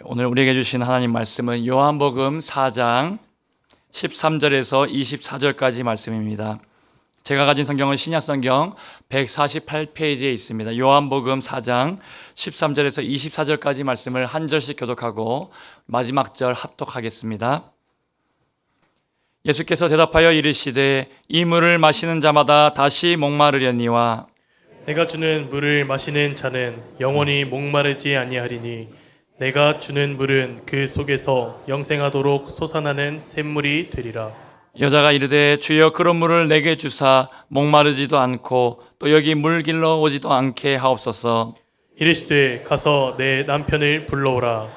오늘 우리에게 주신 하나님 말씀은 요한복음 4장 13절에서 24절까지 말씀입니다. 제가 가진 성경은 신약성경 148페이지에 있습니다. 요한복음 4장 13절에서 24절까지 말씀을 한 절씩 교독하고 마지막 절 합독하겠습니다. 예수께서 대답하여 이르시되 이 물을 마시는 자마다 다시 목마르려니와 내가 주는 물을 마시는 자는 영원히 목마르지 아니하리니 내가 주는 물은 그 속에서 영생하도록 솟아나는 샘물이 되리라. 여자가 이르되 주여 그런 물을 내게 주사 목마르지도 않고 또 여기 물 길러 오지도 않게 하옵소서. 이르시되 가서 내 남편을 불러오라.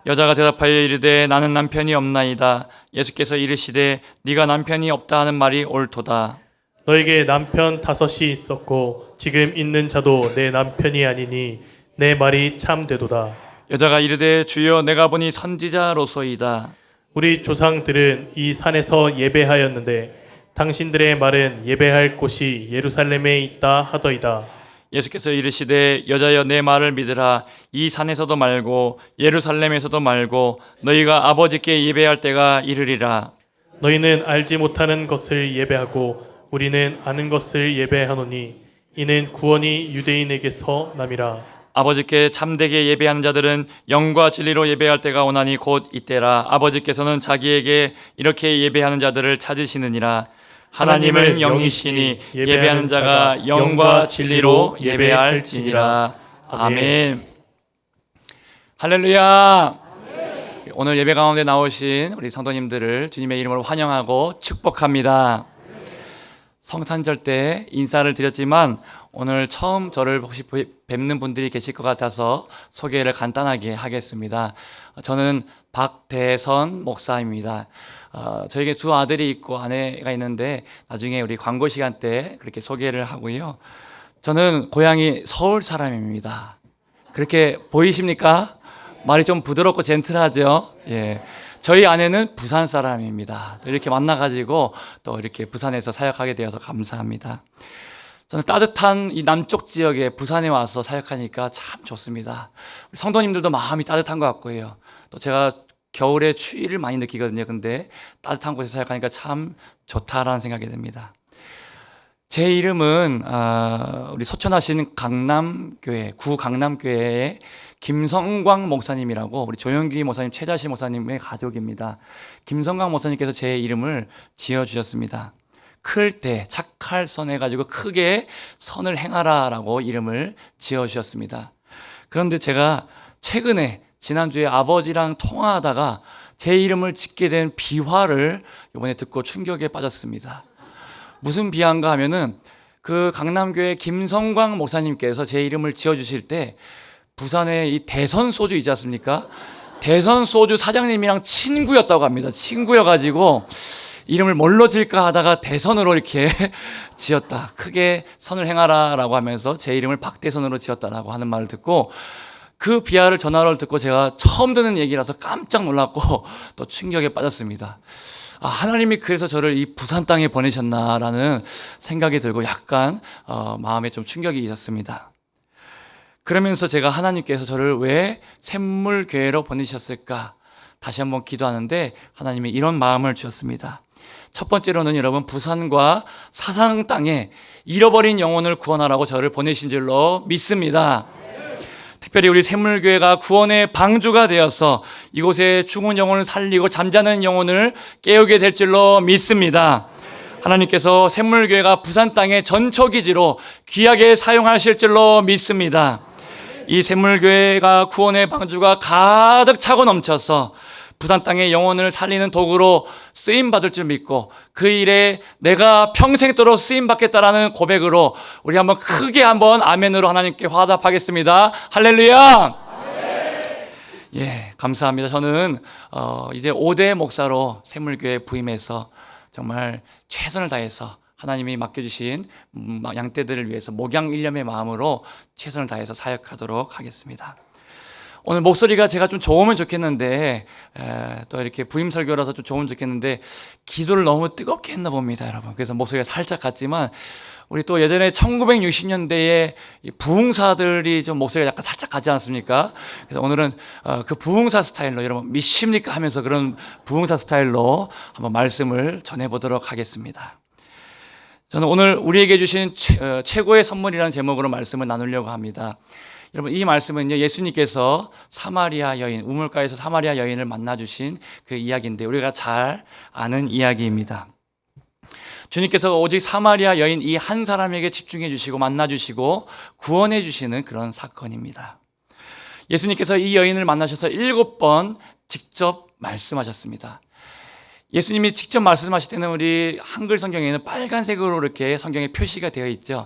여자가 대답하여 이르되 나는 남편이 없나이다. 예수께서 이르시되 네가 남편이 없다 하는 말이 옳도다. 너에게 남편 5이 있었고 지금 있는 자도 내 남편이 아니니 내 말이 참되도다. 여자가 이르되 주여 내가 보니 선지자로소이다. 우리 조상들은 이 산에서 예배하였는데 당신들의 말은 예배할 곳이 예루살렘에 있다 하더이다. 예수께서 이르시되 여자여 내 말을 믿으라. 이 산에서도 말고 예루살렘에서도 말고 너희가 아버지께 예배할 때가 이르리라. 너희는 알지 못하는 것을 예배하고 우리는 아는 것을 예배하노니 이는 구원이 유대인에게서 남이라. 아버지께 참되게 예배하는 자들은 영과 진리로 예배할 때가 오나니 곧 이때라. 아버지께서는 자기에게 이렇게 예배하는 자들을 찾으시느니라. 하나님은 영이시니 예배하는 자가 영과 진리로 예배할지니라. 아멘. 할렐루야. 오늘 예배 가운데 나오신 우리 성도님들을 주님의 이름으로 환영하고 축복합니다. 성탄절 때 인사를 드렸지만 오늘 처음 저를 혹시 뵙는 분들이 계실 것 같아서 소개를 간단하게 하겠습니다. 저는 박대선 목사입니다. 저에게 두 아들이 있고 아내가 있는데 나중에 우리 광고 시간 때 그렇게 소개를 하고요. 저는 고향이 서울 사람입니다. 그렇게 보이십니까? 말이 좀 부드럽고 젠틀하죠? 예. 저희 아내는 부산 사람입니다. 이렇게 만나가지고 또 이렇게 부산에서 사역하게 되어서 감사합니다. 저는 따뜻한 이 남쪽 지역에 부산에 와서 사역하니까 참 좋습니다. 우리 성도님들도 마음이 따뜻한 것 같고요. 또 제가 겨울에 추위를 많이 느끼거든요. 근데 따뜻한 곳에 사역하니까 참 좋다라는 생각이 듭니다. 제 이름은 우리 소천하신 강남교회, 구 강남교회의 김성광 목사님이라고 우리 조영기 목사님, 최자시 목사님의 가족입니다. 김성광 목사님께서 제 이름을 지어주셨습니다. 클 때 착할 선 해가지고 크게 선을 행하라라고 이름을 지어주셨습니다. 그런데 제가 최근에 지난주에 아버지랑 통화하다가 제 이름을 짓게 된 비화를 이번에 듣고 충격에 빠졌습니다. 무슨 비화인가 하면은 그 강남교회 김성광 목사님께서 제 이름을 지어주실 때 부산에 이 대선 소주 있지 않습니까? 대선 소주 사장님이랑 친구였다고 합니다. 친구여가지고 이름을 뭘로 지을까 하다가 대선으로 이렇게 지었다. 크게 선을 행하라라고 하면서 제 이름을 박대선으로 지었다라고 하는 말을 듣고 그 비하를 전화를 듣고 제가 처음 듣는 얘기라서 깜짝 놀랐고 또 충격에 빠졌습니다. 하나님이 그래서 저를 이 부산 땅에 보내셨나라는 생각이 들고 약간 마음에 좀 충격이 있었습니다. 그러면서 제가 하나님께서 저를 왜 샘물교회로 보내셨을까 다시 한번 기도하는데 하나님이 이런 마음을 주셨습니다. 첫 번째로는 여러분 부산과 사상 땅에 잃어버린 영혼을 구원하라고 저를 보내신 줄로 믿습니다. 특별히 우리 샘물교회가 구원의 방주가 되어서 이곳에 죽은 영혼을 살리고 잠자는 영혼을 깨우게 될 줄로 믿습니다. 하나님께서 샘물교회가 부산 땅의 전초기지로 귀하게 사용하실 줄로 믿습니다. 이 샘물교회가 구원의 방주가 가득 차고 넘쳐서 부산 땅의 영혼을 살리는 도구로 쓰임받을 줄 믿고 그 일에 내가 평생도록 쓰임받겠다라는 고백으로 우리 한번 크게 한번 아멘으로 하나님께 화답하겠습니다. 할렐루야. 예, 감사합니다. 저는 이제 5대 목사로 샘물교회 부임해서 정말 최선을 다해서 하나님이 맡겨주신 양떼들을 위해서 목양일념의 마음으로 최선을 다해서 사역하도록 하겠습니다. 오늘 목소리가 제가 좀 좋으면 좋겠는데 또 이렇게 부임 설교라서 좀 좋으면 좋겠는데 기도를 너무 뜨겁게 했나 봅니다, 여러분. 그래서 목소리가 살짝 같지만 우리 또 예전에 1960년대에 부흥사들이 좀 목소리가 약간 살짝 가지 않습니까? 그래서 오늘은 그 부흥사 스타일로 여러분 믿습니까 하면서 그런 부흥사 스타일로 한번 말씀을 전해보도록 하겠습니다. 저는 오늘 우리에게 주신 최고의 선물이라는 제목으로 말씀을 나누려고 합니다. 여러분 이 말씀은요, 예수님께서 사마리아 여인, 우물가에서 사마리아 여인을 만나주신 그 이야기인데 우리가 잘 아는 이야기입니다. 주님께서 오직 사마리아 여인 이 한 사람에게 집중해 주시고 만나 주시고 구원해 주시는 그런 사건입니다. 예수님께서 이 여인을 만나셔서 7번 직접 말씀하셨습니다. 예수님이 직접 말씀하실 때는 우리 한글 성경에는 빨간색으로 이렇게 성경에 표시가 되어 있죠.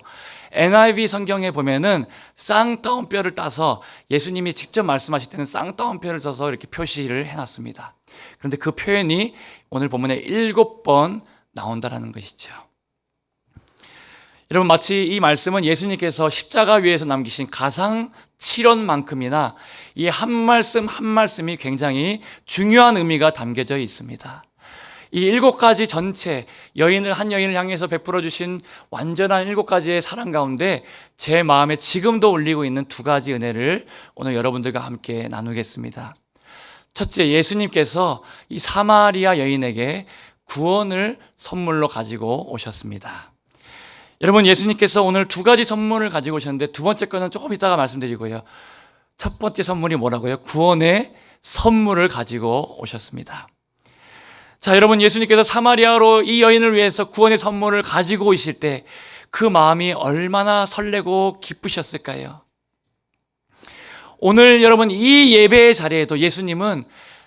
NIV 성경에 보면은 쌍따옴표를 따서 예수님이 직접 말씀하실 때는 쌍따옴표를 써서 이렇게 표시를 해놨습니다. 그런데 그 표현이 오늘 본문에 7번 나온다라는 것이죠. 여러분 마치 이 말씀은 예수님께서 십자가 위에서 남기신 가상 7원만큼이나 이 한 말씀 한 말씀이 굉장히 중요한 의미가 담겨져 있습니다. 이 7가지 전체 한 여인을 향해서 베풀어 주신 완전한 7가지의 사랑 가운데 제 마음에 지금도 울리고 있는 2가지 은혜를 오늘 여러분들과 함께 나누겠습니다. 첫째, 예수님께서 이 사마리아 여인에게 구원을 선물로 가지고 오셨습니다. 여러분 예수님께서 오늘 2가지 선물을 가지고 오셨는데 두 번째 거는 조금 이따가 말씀드리고요. 첫 번째 선물이 뭐라고요? 구원의 선물을 가지고 오셨습니다. 자, 여러분 예수님께서 사마리아로 이 여인을 위해서 구원의 선물을 가지고 오실 때 그 마음이 얼마나 설레고 기쁘셨을까요? 오늘 여러분 이 예배의 자리에도 예수님은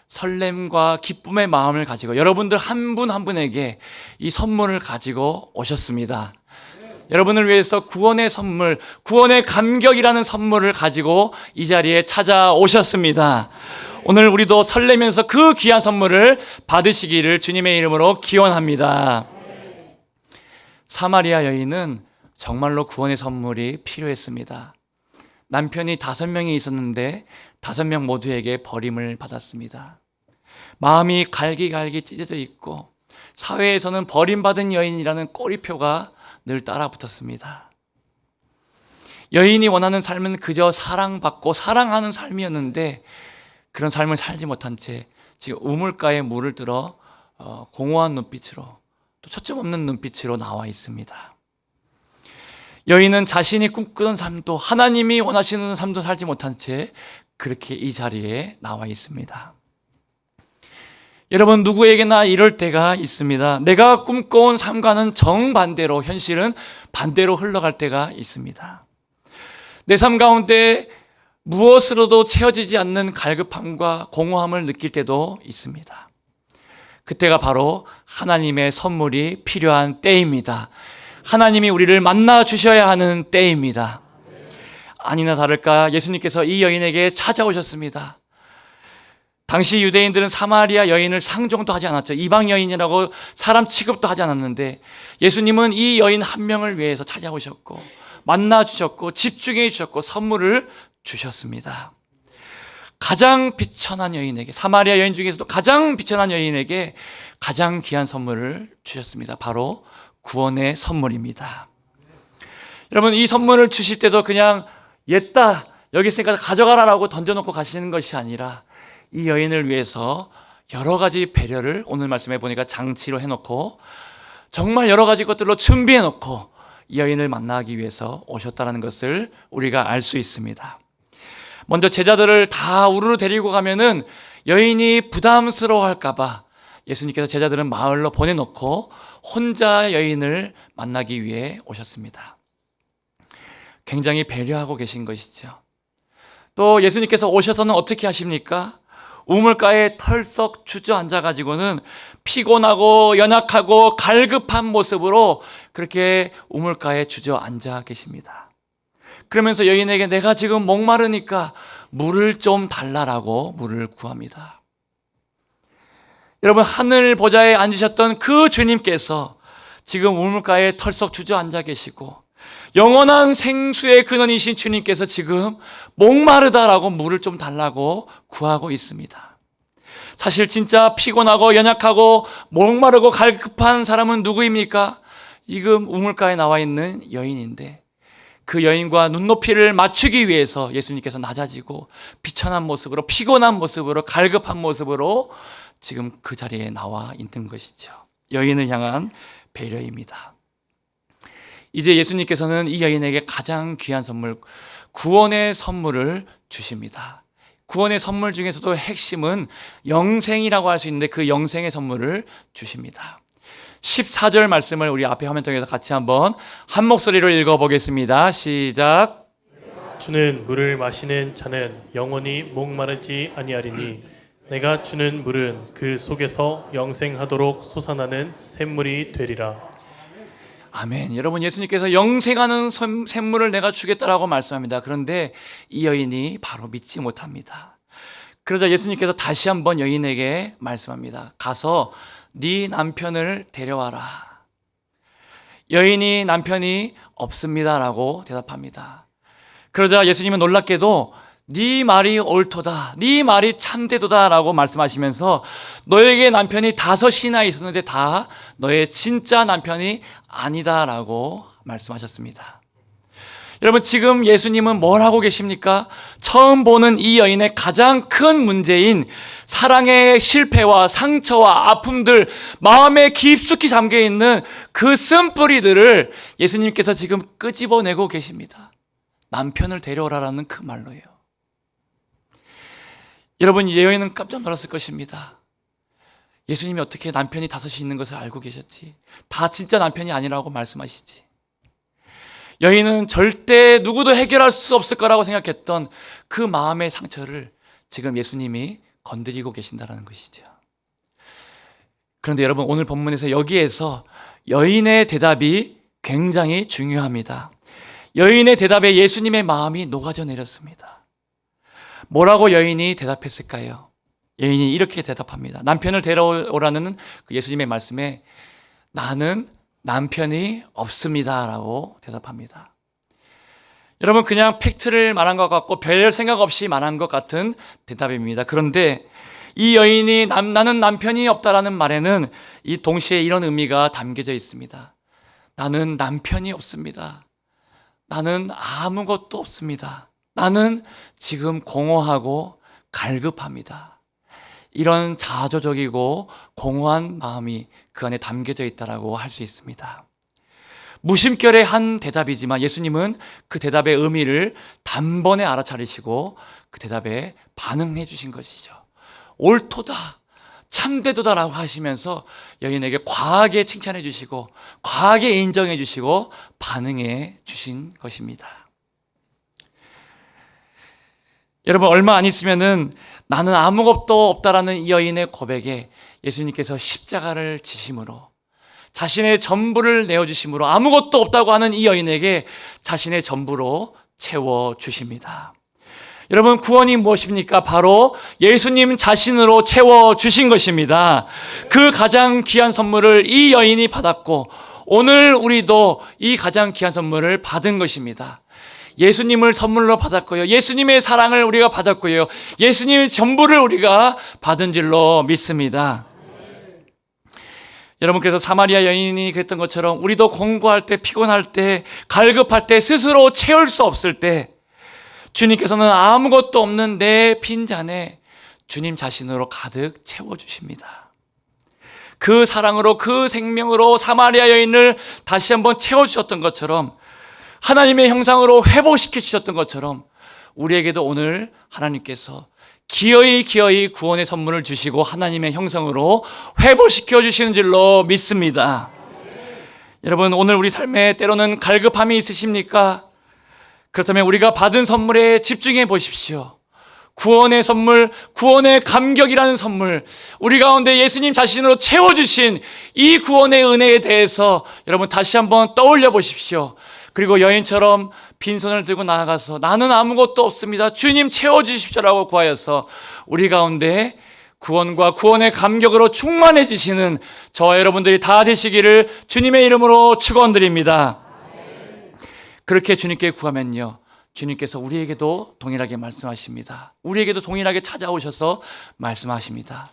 설렘과 기쁨의 마음을 가지고 여러분들 한 분 한 분에게 이 선물을 가지고 오셨습니다. 여러분을 위해서 구원의 선물, 구원의 감격이라는 선물을 가지고 이 자리에 찾아오셨습니다. 오늘 우리도 설레면서 그 귀한 선물을 받으시기를 주님의 이름으로 기원합니다. 사마리아 여인은 정말로 구원의 선물이 필요했습니다. 남편이 5명이 있었는데 5명 모두에게 버림을 받았습니다. 마음이 갈기갈기 찢어져 있고 사회에서는 버림받은 여인이라는 꼬리표가 늘 따라붙었습니다. 여인이 원하는 삶은 그저 사랑받고 사랑하는 삶이었는데 그런 삶을 살지 못한 채 지금 우물가에 물을 들어 공허한 눈빛으로 또 초점 없는 눈빛으로 나와 있습니다. 여인은 자신이 꿈꾸던 삶도 하나님이 원하시는 삶도 살지 못한 채 그렇게 이 자리에 나와 있습니다. 여러분 누구에게나 이럴 때가 있습니다. 내가 꿈꿔온 삶과는 정반대로 현실은 반대로 흘러갈 때가 있습니다. 내 삶 가운데 무엇으로도 채워지지 않는 갈급함과 공허함을 느낄 때도 있습니다. 그때가 바로 하나님의 선물이 필요한 때입니다. 하나님이 우리를 만나 주셔야 하는 때입니다. 아니나 다를까 예수님께서 이 여인에게 찾아오셨습니다. 당시 유대인들은 사마리아 여인을 상종도 하지 않았죠. 이방 여인이라고 사람 취급도 하지 않았는데 예수님은 이 여인 한 명을 위해서 찾아오셨고 만나 주셨고 집중해 주셨고 선물을 주셨습니다. 가장 비천한 여인에게, 사마리아 여인 중에서도 가장 비천한 여인에게 가장 귀한 선물을 주셨습니다. 바로 구원의 선물입니다. 여러분 이 선물을 주실 때도 그냥 옛다 여기 있으니까 가져가라라고 던져놓고 가시는 것이 아니라 이 여인을 위해서 여러 가지 배려를 오늘 말씀해 보니까 장치로 해놓고 정말 여러 가지 것들로 준비해놓고 이 여인을 만나기 위해서 오셨다는 것을 우리가 알 수 있습니다. 먼저 제자들을 다 우르르 데리고 가면은 여인이 부담스러워할까봐 예수님께서 제자들은 마을로 보내놓고 혼자 여인을 만나기 위해 오셨습니다. 굉장히 배려하고 계신 것이죠. 또 예수님께서 오셔서는 어떻게 하십니까? 우물가에 털썩 주저앉아가지고는 피곤하고 연약하고 갈급한 모습으로 그렇게 우물가에 주저앉아 계십니다. 그러면서 여인에게 내가 지금 목마르니까 물을 좀 달라라고 물을 구합니다. 여러분 하늘 보좌에 앉으셨던 그 주님께서 지금 우물가에 털썩 주저앉아 계시고 영원한 생수의 근원이신 주님께서 지금 목마르다라고 물을 좀 달라고 구하고 있습니다. 사실 진짜 피곤하고 연약하고 목마르고 갈급한 사람은 누구입니까? 지금 우물가에 나와 있는 여인인데 그 여인과 눈높이를 맞추기 위해서 예수님께서 낮아지고 비천한 모습으로, 피곤한 모습으로, 갈급한 모습으로 지금 그 자리에 나와 있는 것이죠. 여인을 향한 배려입니다. 이제 예수님께서는 이 여인에게 가장 귀한 선물, 구원의 선물을 주십니다. 구원의 선물 중에서도 핵심은 영생이라고 할 수 있는데 그 영생의 선물을 주십니다. 14절 말씀을 우리 앞에 화면 통해서 같이 한번 한 목소리로 읽어보겠습니다. 시작. 주는 물을 마시는 자는 영원히 목마르지 아니하리니 내가 주는 물은 그 속에서 영생하도록 솟아나는 샘물이 되리라. 아멘. 여러분, 예수님께서 영생하는 샘물을 내가 주겠다라고 말씀합니다. 그런데 이 여인이 바로 믿지 못합니다. 그러자 예수님께서 다시 한번 여인에게 말씀합니다. 가서 네 남편을 데려와라. 여인이 남편이 없습니다라고 대답합니다. 그러자 예수님은 놀랍게도 네 말이 옳도다, 네 말이 참되도다라고 말씀하시면서 너에게 남편이 5이나 있었는데 다 너의 진짜 남편이 아니다라고 말씀하셨습니다. 여러분, 지금 예수님은 뭘 하고 계십니까? 처음 보는 이 여인의 가장 큰 문제인 사랑의 실패와 상처와 아픔들, 마음에 깊숙이 잠겨있는 그 쓴뿌리들을 예수님께서 지금 끄집어내고 계십니다. 남편을 데려오라라는 그 말로요. 여러분, 이 여인은 깜짝 놀랐을 것입니다. 예수님이 어떻게 남편이 5이 있는 것을 알고 계셨지? 다 진짜 남편이 아니라고 말씀하시지? 여인은 절대 누구도 해결할 수 없을 거라고 생각했던 그 마음의 상처를 지금 예수님이 건드리고 계신다는 것이죠. 그런데 여러분, 오늘 본문에서 여기에서 여인의 대답이 굉장히 중요합니다. 여인의 대답에 예수님의 마음이 녹아져 내렸습니다. 뭐라고 여인이 대답했을까요? 여인이 이렇게 대답합니다. 남편을 데려오라는 그 예수님의 말씀에 나는 남편이 없습니다라고 대답합니다. 여러분, 그냥 팩트를 말한 것 같고 별 생각 없이 말한 것 같은 대답입니다. 그런데 이 여인이 나는 남편이 없다라는 말에는 이 동시에 이런 의미가 담겨져 있습니다. 나는 남편이 없습니다. 나는 아무것도 없습니다. 나는 지금 공허하고 갈급합니다. 이런 자조적이고 공허한 마음이 그 안에 담겨져 있다라고 할 수 있습니다. 무심결의 한 대답이지만 예수님은 그 대답의 의미를 단번에 알아차리시고 그 대답에 반응해 주신 것이죠. 옳도다, 참되도다라고 하시면서 여인에게 과하게 칭찬해 주시고 과하게 인정해 주시고 반응해 주신 것입니다. 여러분, 얼마 안 있으면은 나는 아무것도 없다라는 이 여인의 고백에 예수님께서 십자가를 지심으로 자신의 전부를 내어주심으로 아무것도 없다고 하는 이 여인에게 자신의 전부로 채워주십니다. 여러분, 구원이 무엇입니까? 바로 예수님 자신으로 채워주신 것입니다. 그 가장 귀한 선물을 이 여인이 받았고 오늘 우리도 이 가장 귀한 선물을 받은 것입니다. 예수님을 선물로 받았고요. 예수님의 사랑을 우리가 받았고요. 예수님의 전부를 우리가 받은 줄로 믿습니다. 여러분, 그래서 사마리아 여인이 그랬던 것처럼 우리도 공부할 때, 피곤할 때, 갈급할 때, 스스로 채울 수 없을 때 주님께서는 아무것도 없는 내 빈잔에 주님 자신으로 가득 채워주십니다. 그 사랑으로, 그 생명으로 사마리아 여인을 다시 한번 채워주셨던 것처럼, 하나님의 형상으로 회복시켜 주셨던 것처럼 우리에게도 오늘 하나님께서 기어이 구원의 선물을 주시고 하나님의 형상으로 회복시켜 주시는 줄로 믿습니다. 여러분, 오늘 우리 삶에 때로는 갈급함이 있으십니까? 그렇다면 우리가 받은 선물에 집중해 보십시오. 구원의 선물, 구원의 감격이라는 선물, 우리 가운데 예수님 자신으로 채워주신 이 구원의 은혜에 대해서 여러분 다시 한번 떠올려 보십시오. 그리고 여인처럼 빈손을 들고 나아가서 나는 아무것도 없습니다, 주님 채워주십시오라고 구하여서 우리 가운데 구원과 구원의 감격으로 충만해지시는 저와 여러분들이 다 되시기를 주님의 이름으로 축원드립니다. 그렇게 주님께 구하면요, 주님께서 우리에게도 동일하게 말씀하십니다. 우리에게도 동일하게 찾아오셔서 말씀하십니다.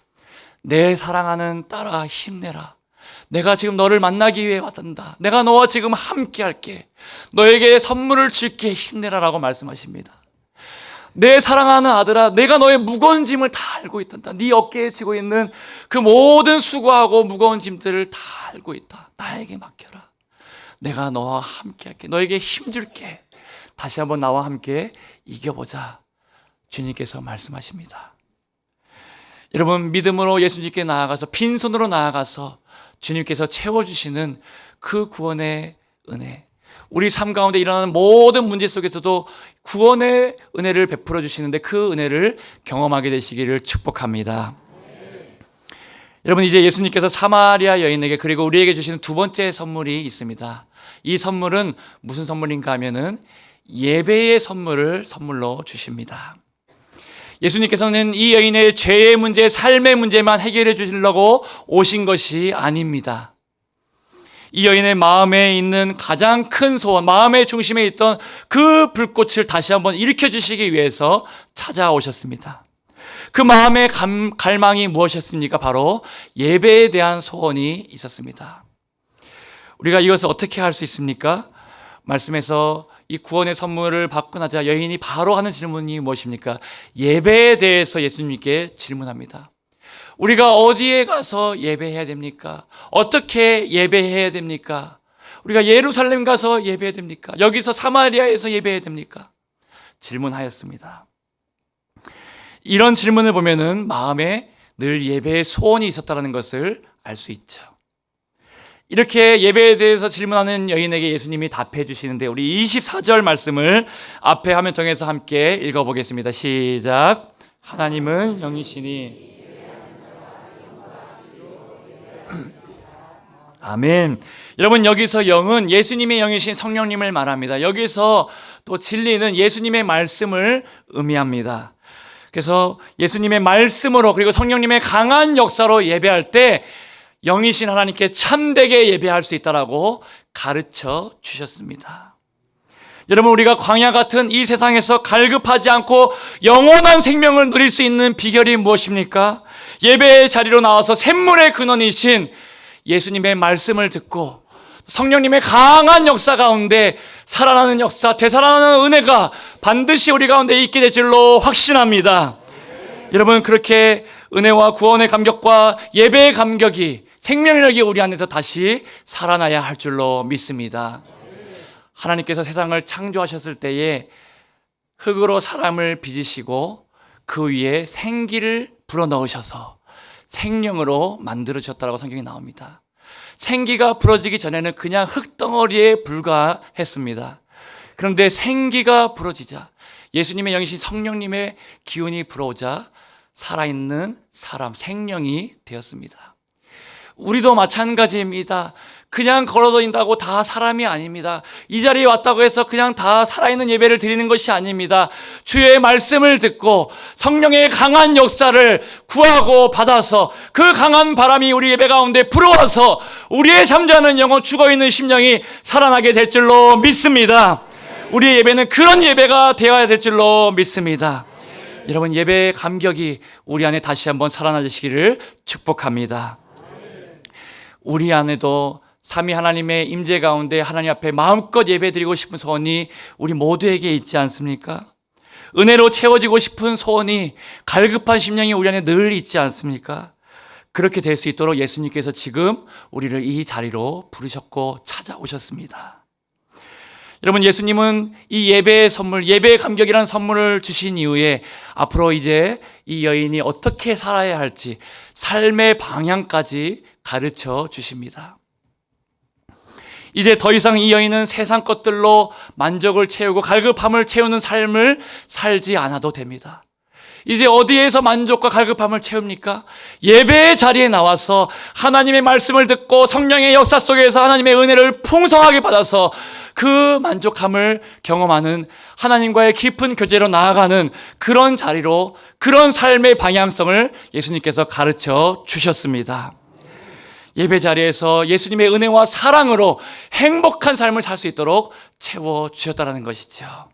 내 사랑하는 딸아, 힘내라. 내가 지금 너를 만나기 위해 왔단다. 내가 너와 지금 함께 할게. 너에게 선물을 줄게. 힘내라라고 말씀하십니다. 내 사랑하는 아들아, 내가 너의 무거운 짐을 다 알고 있단다. 네 어깨에 지고 있는 그 모든 수고하고 무거운 짐들을 다 알고 있다. 나에게 맡겨라. 내가 너와 함께 할게. 너에게 힘 줄게. 다시 한번 나와 함께 이겨보자. 주님께서 말씀하십니다. 여러분, 믿음으로 예수님께 나아가서 빈손으로 나아가서 주님께서 채워주시는 그 구원의 은혜, 우리 삶 가운데 일어나는 모든 문제 속에서도 구원의 은혜를 베풀어 주시는데 그 은혜를 경험하게 되시기를 축복합니다. 여러분, 이제 예수님께서 사마리아 여인에게 그리고 우리에게 주시는 두 번째 선물이 있습니다. 이 선물은 무슨 선물인가 하면은 예배의 선물을 선물로 주십니다. 예수님께서는 이 여인의 죄의 문제, 삶의 문제만 해결해 주시려고 오신 것이 아닙니다. 이 여인의 마음에 있는 가장 큰 소원, 마음의 중심에 있던 그 불꽃을 다시 한번 일으켜 주시기 위해서 찾아오셨습니다. 그 마음의 갈망이 무엇이었습니까? 바로 예배에 대한 소원이 있었습니다. 우리가 이것을 어떻게 할 수 있습니까? 말씀에서 이 구원의 선물을 받고 나자 여인이 바로 하는 질문이 무엇입니까? 예배에 대해서 예수님께 질문합니다. 우리가 어디에 가서 예배해야 됩니까? 어떻게 예배해야 됩니까? 우리가 예루살렘 가서 예배해야 됩니까? 여기서 사마리아에서 예배해야 됩니까? 질문하였습니다. 이런 질문을 보면은 마음에 늘 예배의 소원이 있었다는 것을 알 수 있죠. 이렇게 예배에 대해서 질문하는 여인에게 예수님이 답해 주시는데 우리 24절 말씀을 앞에 화면 통해서 함께 읽어보겠습니다. 시작. 하나님은 영이시니 아멘. 여러분, 여기서 영은 예수님의 영이신 성령님을 말합니다. 여기서 또 진리는 예수님의 말씀을 의미합니다. 그래서 예수님의 말씀으로 그리고 성령님의 강한 역사로 예배할 때 영이신 하나님께 참되게 예배할 수 있다라고 가르쳐 주셨습니다. 여러분, 우리가 광야 같은 이 세상에서 갈급하지 않고 영원한 생명을 누릴 수 있는 비결이 무엇입니까? 예배의 자리로 나와서 샘물의 근원이신 예수님의 말씀을 듣고 성령님의 강한 역사 가운데 살아나는 역사, 되살아나는 은혜가 반드시 우리 가운데 있게 될 줄로 확신합니다. 여러분, 그렇게 은혜와 구원의 감격과 예배의 감격이 생명력이 우리 안에서 다시 살아나야 할 줄로 믿습니다. 하나님께서 세상을 창조하셨을 때에 흙으로 사람을 빚으시고 그 위에 생기를 불어넣으셔서 생명으로 만들어주셨다고 성경에 나옵니다. 생기가 불어지기 전에는 그냥 흙덩어리에 불과했습니다. 그런데 생기가 불어지자 예수님의 영이신 성령님의 기운이 불어오자 살아있는 사람, 생명이 되었습니다. 우리도 마찬가지입니다. 그냥 걸어다닌다고 다 사람이 아닙니다. 이 자리에 왔다고 해서 그냥 다 살아있는 예배를 드리는 것이 아닙니다. 주의 말씀을 듣고 성령의 강한 역사를 구하고 받아서 그 강한 바람이 우리 예배 가운데 불어와서 우리의 잠자는 영혼, 죽어있는 심령이 살아나게 될 줄로 믿습니다. 우리의 예배는 그런 예배가 되어야 될 줄로 믿습니다. 여러분, 예배의 감격이 우리 안에 다시 한번 살아나시기를 축복합니다. 우리 안에도 삼위 하나님의 임재 가운데 하나님 앞에 마음껏 예배드리고 싶은 소원이 우리 모두에게 있지 않습니까? 은혜로 채워지고 싶은 소원이, 갈급한 심령이 우리 안에 늘 있지 않습니까? 그렇게 될 수 있도록 예수님께서 지금 우리를 이 자리로 부르셨고 찾아오셨습니다. 여러분, 예수님은 이 예배의 선물, 예배의 감격이라는 선물을 주신 이후에 앞으로 이제 이 여인이 어떻게 살아야 할지 삶의 방향까지 가르쳐 주십니다. 이제 더 이상 이 여인은 세상 것들로 만족을 채우고 갈급함을 채우는 삶을 살지 않아도 됩니다. 이제 어디에서 만족과 갈급함을 채웁니까? 예배의 자리에 나와서 하나님의 말씀을 듣고 성령의 역사 속에서 하나님의 은혜를 풍성하게 받아서 그 만족함을 경험하는, 하나님과의 깊은 교제로 나아가는 그런 자리로, 그런 삶의 방향성을 예수님께서 가르쳐 주셨습니다. 예배 자리에서 예수님의 은혜와 사랑으로 행복한 삶을 살 수 있도록 채워주셨다는 것이죠.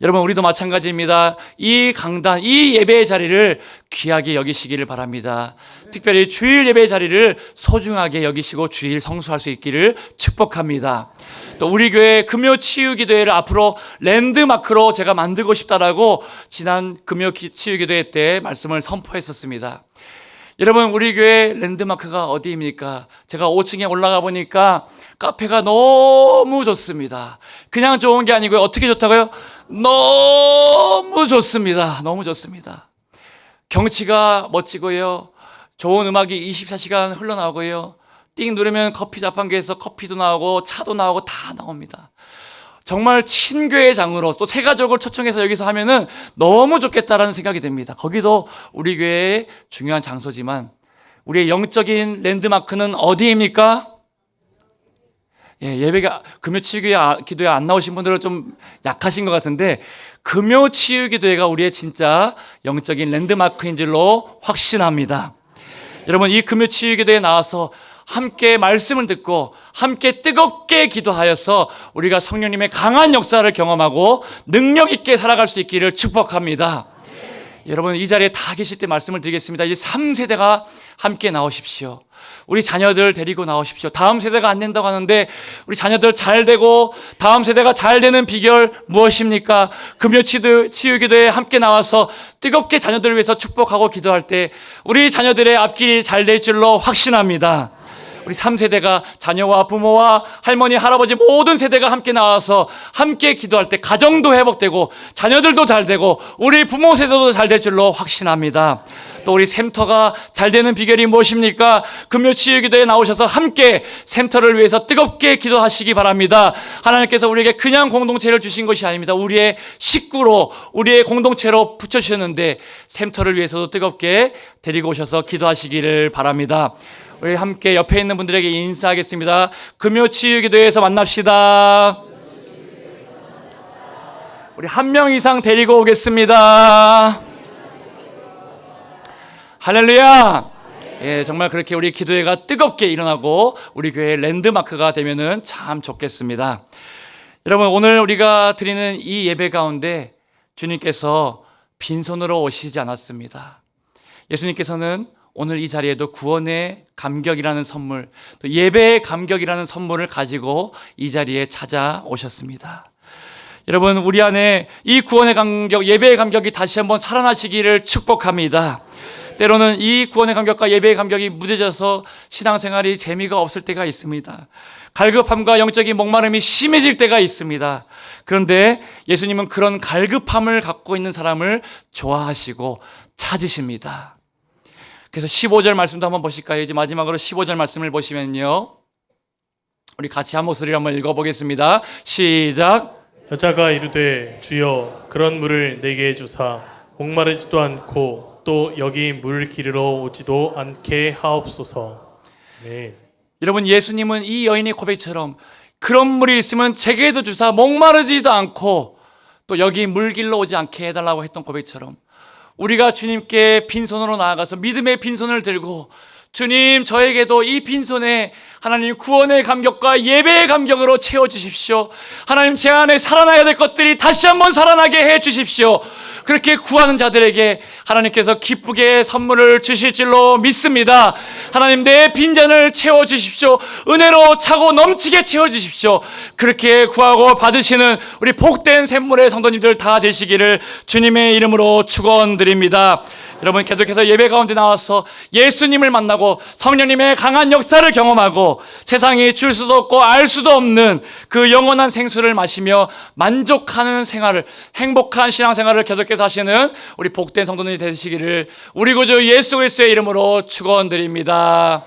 여러분, 우리도 마찬가지입니다. 이 강단, 이 예배의 자리를 귀하게 여기시기를 바랍니다. 특별히 주일 예배의 자리를 소중하게 여기시고 주일 성수할 수 있기를 축복합니다. 또 우리 교회 금요 치유 기도회를 앞으로 랜드마크로 제가 만들고 싶다라고 지난 금요 치유 기도회 때 말씀을 선포했었습니다. 여러분, 우리 교회 랜드마크가 어디입니까? 제가 5층에 올라가 보니까 카페가 너무 좋습니다. 그냥 좋은 게 아니고요. 어떻게 좋다고요? 너무 좋습니다. 너무 좋습니다. 경치가 멋지고요. 좋은 음악이 24시간 흘러나오고요. 띵 누르면 커피 자판기에서 커피도 나오고 차도 나오고 다 나옵니다. 정말 친교회 장으로 또 새 가족을 초청해서 여기서 하면은 너무 좋겠다라는 생각이 듭니다. 거기도 우리 교회의 중요한 장소지만 우리의 영적인 랜드마크는 어디입니까? 예배가 금요 치유 기도회 안 나오신 분들은 좀 약하신 것 같은데 금요 치유 기도회가 우리의 진짜 영적인 랜드마크인 줄로 확신합니다. 여러분, 이 금요 치유 기도회에 나와서 함께 말씀을 듣고 함께 뜨겁게 기도하여서 우리가 성령님의 강한 역사를 경험하고 능력 있게 살아갈 수 있기를 축복합니다. 여러분, 이 자리에 다 계실 때 말씀을 드리겠습니다. 이제 3세대가 함께 나오십시오. 우리 자녀들 데리고 나오십시오. 다음 세대가 안 된다고 하는데 우리 자녀들 잘 되고 다음 세대가 잘 되는 비결 무엇입니까? 금요 치유 기도에 함께 나와서 뜨겁게 자녀들을 위해서 축복하고 기도할 때 우리 자녀들의 앞길이 잘 될 줄로 확신합니다. 우리 3세대가 자녀와 부모와 할머니, 할아버지 모든 세대가 함께 나와서 함께 기도할 때 가정도 회복되고 자녀들도 잘 되고 우리 부모 세대도 잘 될 줄로 확신합니다. 또 우리 샘터가 잘 되는 비결이 무엇입니까? 금요 치유 기도에 나오셔서 함께 샘터를 위해서 뜨겁게 기도하시기 바랍니다. 하나님께서 우리에게 그냥 공동체를 주신 것이 아닙니다. 우리의 식구로 우리의 공동체로 붙여주셨는데 샘터를 위해서도 뜨겁게 데리고 오셔서 기도하시기를 바랍니다. 우리 함께 옆에 있는 분들에게 인사하겠습니다. 금요 치유 기도회에서 만납시다. 우리 한 명 이상 데리고 오겠습니다. 할렐루야. 정말 그렇게 우리 기도회가 뜨겁게 일어나고 우리 교회의 랜드마크가 되면은 참 좋겠습니다. 여러분, 오늘 우리가 드리는 이 예배 가운데 주님께서 빈손으로 오시지 않았습니다. 예수님께서는 오늘 이 자리에도 구원의 감격이라는 선물, 또 예배의 감격이라는 선물을 가지고 이 자리에 찾아오셨습니다. 여러분, 우리 안에 이 구원의 감격, 예배의 감격이 다시 한번 살아나시기를 축복합니다. 때로는 이 구원의 감격과 예배의 감격이 무뎌져서 신앙생활이 재미가 없을 때가 있습니다. 갈급함과 영적인 목마름이 심해질 때가 있습니다. 그런데 예수님은 그런 갈급함을 갖고 있는 사람을 좋아하시고 찾으십니다. 그래서 15절 말씀도 한번 보실까요? 이제 마지막으로 15절 말씀을 보시면요, 우리 같이 한 목소리로 한번 읽어보겠습니다. 시작. 여자가 이르되 주여 그런 물을 내게 주사 목마르지도 않고 또 여기 물 기르러 오지도 않게 하옵소서. 네. 여러분, 예수님은 이 여인의 고백처럼 그런 물이 있으면 제게도 주사 목마르지도 않고 또 여기 물 길러 오지 않게 해달라고 했던 고백처럼 우리가 주님께 빈손으로 나아가서 믿음의 빈손을 들고 주님, 저에게도 이 빈손에 하나님 구원의 감격과 예배의 감격으로 채워주십시오. 하나님, 제 안에 살아나야 될 것들이 다시 한번 살아나게 해주십시오. 그렇게 구하는 자들에게 하나님께서 기쁘게 선물을 주실 줄로 믿습니다. 하나님, 내 빈잔을 채워주십시오. 은혜로 차고 넘치게 채워주십시오. 그렇게 구하고 받으시는 우리 복된 샘물의 성도님들 다 되시기를 주님의 이름으로 축원드립니다. 여러분, 계속해서 예배 가운데 나와서 예수님을 만나고 성령님의 강한 역사를 경험하고 세상이 줄 수도 없고 알 수도 없는 그 영원한 생수를 마시며 만족하는 생활을, 행복한 신앙생활을 계속해서 하시는 우리 복된 성도님이 되시기를 우리 구주 예수 그리스도의 이름으로 축원드립니다.